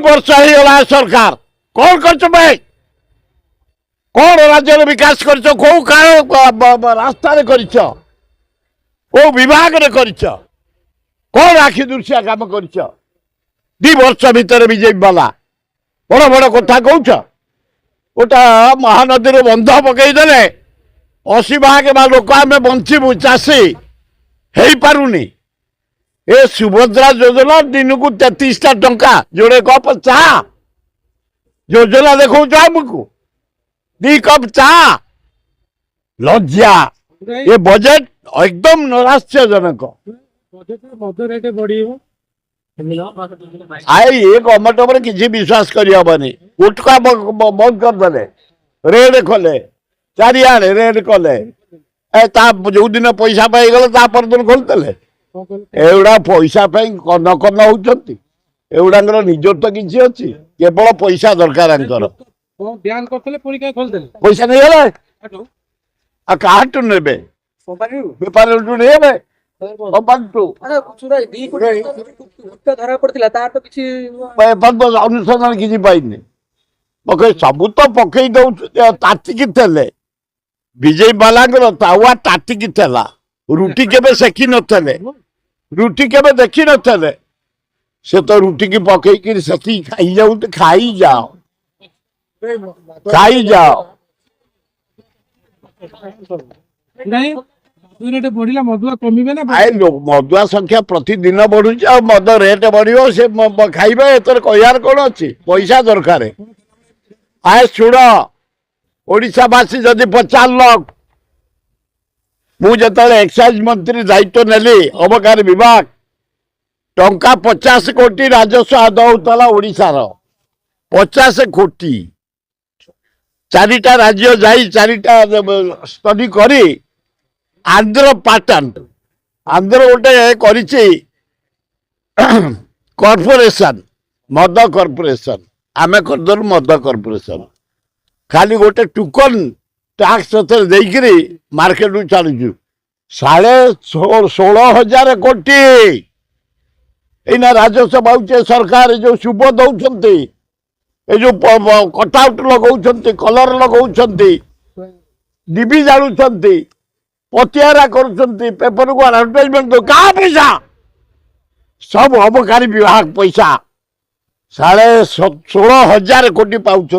वर्ष हो सरकार कौन कर कौन राज्य विकास कर रास्ता को विभाग कौन आखि दृश्य काम कर वर्ष भितर बीजेपी वाला बड़ बड़ कथा कौच गोटा महानदी बंध पकईदे 80 भाग लोक आम बंचबू चाषी हो पारुनी ए सुभद्रा योजना दिन को 33टा टंका जोड़े कप चा योजना देखो आमको 2 कप चा लज्जा ये बजेट एकदम नैराश्यजनक आई ये गवर्नमेंट पर किसी विश्वास करहबनी गुटका बंद करदे रेड कले चारिआडे रेड कले जो दिन पैसा पाईगले दिन खोलते एगुड़ा पैसा कन कन होती एगुड़ा निजत्व किसी अच्छी केवल पैसा दरकार पैसा नहीं गले काटू ने बेपारी नहीं अनुसंधान किसी पाइनि सबू तो पकई तातिकी बीजेपी वाला तावा तातिकी रुटी केबे सेकी नथले रुटी केबे देखी नथले से तो रुटी की पकई सेकी खाई जाऊ तो खाई जाओ नहीं बढ़िला मधुआ कमिबे ना मधुआ संख्या प्रतिदिन बढ़ुच मद रेट बढ़ो से खाइबे एतर कहयार कौन अच्छी पैसा दरकार आए शुण ओडिशावासी जदि 50 लाख मुझे एक्साइज मंत्री दायित्व नेली अबकारी विभाग टंका 50 कोटी राजस्व आदाय होता ओडिशार 50 कोटी 4टा राज्य जाई 4टा स्टडी करी आंध्र पैटर्न आंध्र गोटे कॉर्पोरेशन मद कॉर्पोरेशन आमे करदल मद कॉर्पोरेशन खाली गोटे टोकन टैक्स देकरी मार्केट चलुचु 16,500 कोटी एना राजस्व पाचे सरकार जो शुभ दौरान जो कटआउट लगा कलर लगा डिबी जालुंट पतियारा पेपर को एडवर्टाइजमेंट दो क्या पैसा सब अबकारी विभाग पैसा 16,500 कोटी पाँच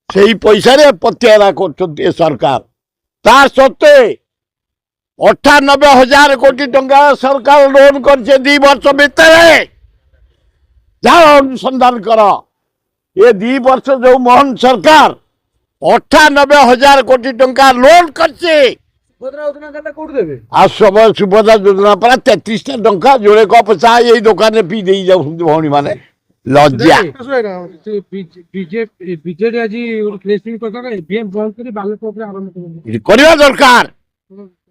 से पैसा पतियारा कर सरकार ता सत्वे 98,000 कोटी टंका सरकार लोन कर 2 वर्ष भितर जाओ अनुसंधान कर ये 2 वर्ष जो मोहन सरकार 98,000 कोटी टंका लोन कर सुभद्रा योजना पर 33टा टंका जोड़े कप चा यही दुकान पी दे जाऊ भौणी माने लज्जा करवा दरकार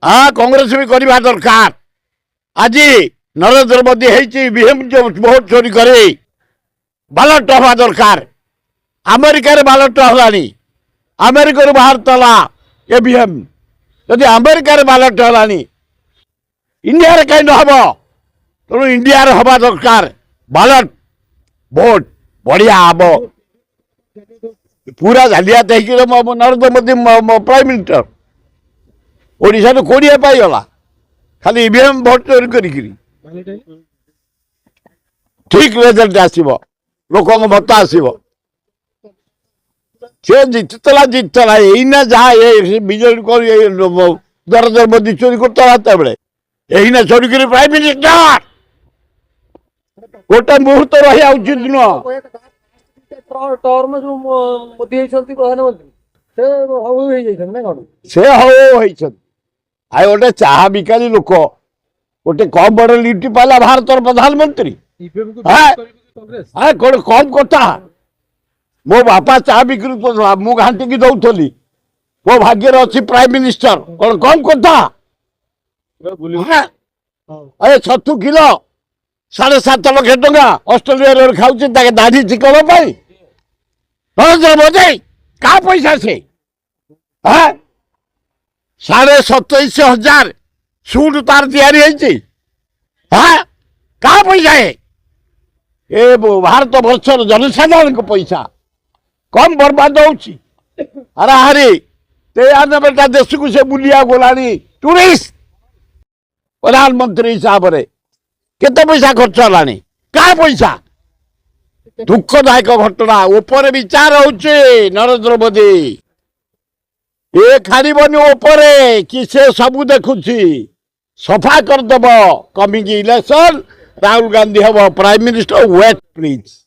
हाँ कांग्रेस भी करवा दरकार आज नरेंद्र मोदी ईवीएम जो भोट चोरी करे बालट हवा दरकार अमेरिकार बालट हलानी अमेरिका बाहर तला ईवीएम जदि अमेरिकार बालट हलानी इंडिया रे कहीं नहब तेणु इंडिया हवा दरकार बालट भोट बढ़िया हम पूरा जालियात नरेंद्र मोदी प्राइम मिनिस्टर ओडिशा तो 20 पाईगला खाली ईवीएम भोट चोरी करी ठीक रिजल्ट आसो लोक मत आसो से जीतला यहीना जहाँ बीजेपी नरेंद्र मोदी चोरी करता बेले यहीना चोरी कर प्राइम मिनिस्टर गोटे मुहूर्त रहा उचित नुह से हौ आए गोटे चाह बिकारी लोक गोटे कम बड़ लिफ्ट पाला भारत प्रधानमंत्री कम कथा मो बापा चाह बिक्री कर मु घाटी दौली मो भाग्य अच्छी प्राइम मिनिस्टर कौन कम कथा अरे 6 किलो 7.5 लाख टंका ऑस्ट्रेलिया खाऊ दाढ़ी चिकन नरेंद्र मोदी क्या पैसा से 27,500 सूट तार तैयारी क्या पैसा है ଏ ଭାରତ ବର୍ଷର ଜନସାଧାରଣଙ୍କ ପଇସା କମ ବର୍ବାଦ ହଉଛି। ଆରେ ହାରି 93ଟା ଦେଶକୁ ସେ ବୁଲିବାକୁ ଗଲାଣି ଟୁରିଷ୍ଟ ପ୍ରଧାନମନ୍ତ୍ରୀ ହିସାବରେ। କେତେ ପଇସା ଖର୍ଚ୍ଚ ହେଲାଣି? କାହା ପଇସା? ଦୁଃଖଦାୟକ ଘଟଣା। ଉପରେ ବିଚାର ହଉଛି ନରେନ୍ଦ୍ର ମୋଦି। ଏ ଖାରିବନି ଉପରେ କି ସେ ସବୁ ଦେଖୁଛି। ସଫା କରିଦେବ କମିଂ ଇଲେକ୍ସନ। ରାହୁଲ ଗାନ୍ଧୀ ହେବ ପ୍ରାଇମ ମିନିଷ୍ଟର। Wait please.